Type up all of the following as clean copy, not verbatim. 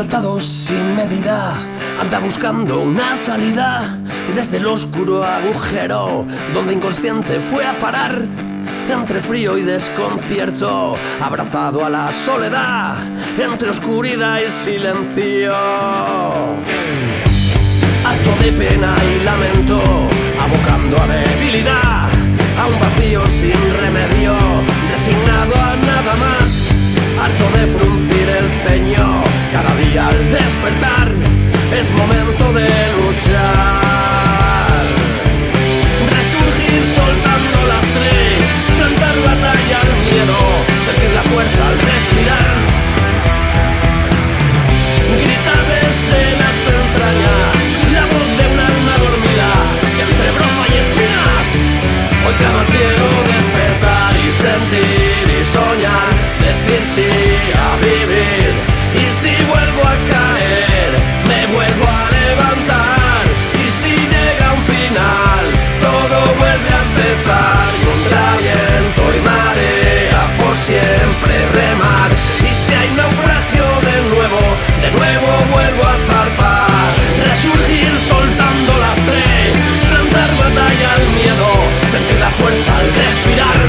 Exaltado sin medida, anda buscando una salida desde el oscuro agujero donde inconsciente fue a parar. Entre frío y desconcierto, abrazado a la soledad, entre oscuridad y silencio. Harto de pena y lamento, abocando a debilidad, a un vacío sin remedio, resignado a nada más. Harto de fruncir el ceño, cada día al despertar, es momento de luchar. Resurgir soltando lastre, plantar batalla al miedo, sentir la fuerza al respirar. Grita desde las entrañas, la voz de un alma dormida, que entre broza y espinas, hoy clama al cielo despertar y sentir y soñar, decir sí a vivir. Y si vuelvo a caer, me vuelvo a levantar. Y si llega un final, todo vuelve a empezar. Contra viento y marea, por siempre remar. Y si hay naufragio de nuevo vuelvo a zarpar. Resurgir soltando lastre, plantar batalla al miedo, sentir la fuerza al respirar.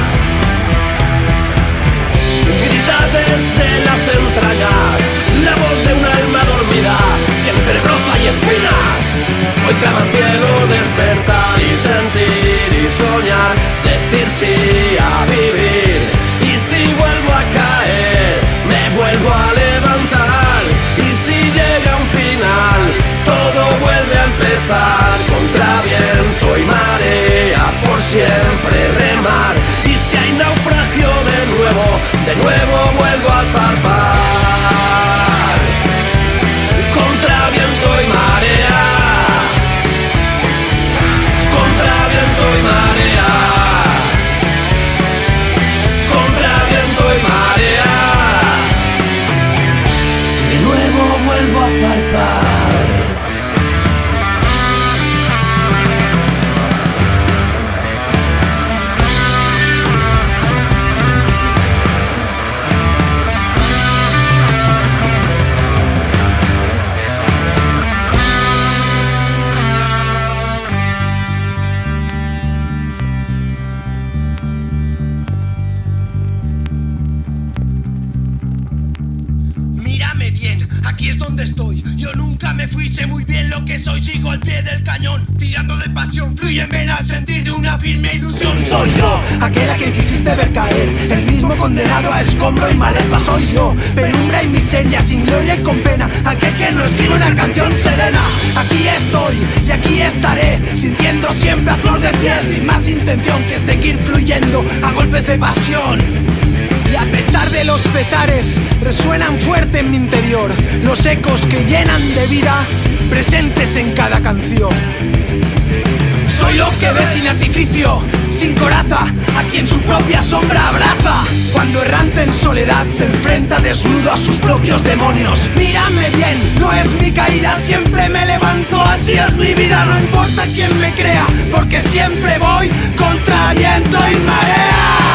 Grita desde las entrañas, la voz de un alma dormida, que entre broza y espinas, hoy clama al cielo despertar y sentir y soñar, decir sí a vivir. Y si vuelvo a caer, me vuelvo a levantar. Y si llega un final, todo vuelve a empezar. Contra viento y marea, por siempre remar. Y si hay naufragio de nuevo vuelvo a zarpar. Contra viento y marea, contra viento y marea, contra viento y marea, de nuevo vuelvo a zarpar. Aquí es donde estoy, yo nunca me fui, sé muy bien lo que soy. Sigo al pie del cañón, tirando de pasión, fluye en vena al sentir de una firme ilusión. Soy yo, aquel a quien quisiste ver caer, el mismo condenado a escombro y maleza. Soy yo, penumbra y miseria, sin gloria y con pena, aquel que no escribe una canción serena. Aquí estoy y aquí estaré, sintiendo siempre a flor de piel, sin más intención que seguir fluyendo a golpes de pasión. Y a pesar de los pesares, resuenan fuerte en mi interior los ecos que llenan de vida, presentes en cada canción. Soy lo que ves sin artificio, sin coraza, a quien su propia sombra abraza. Cuando errante en soledad se enfrenta desnudo a sus propios demonios. Mírame bien, no es mi caída, siempre me levanto, así es mi vida. No importa quién me crea, porque siempre voy contra viento y marea.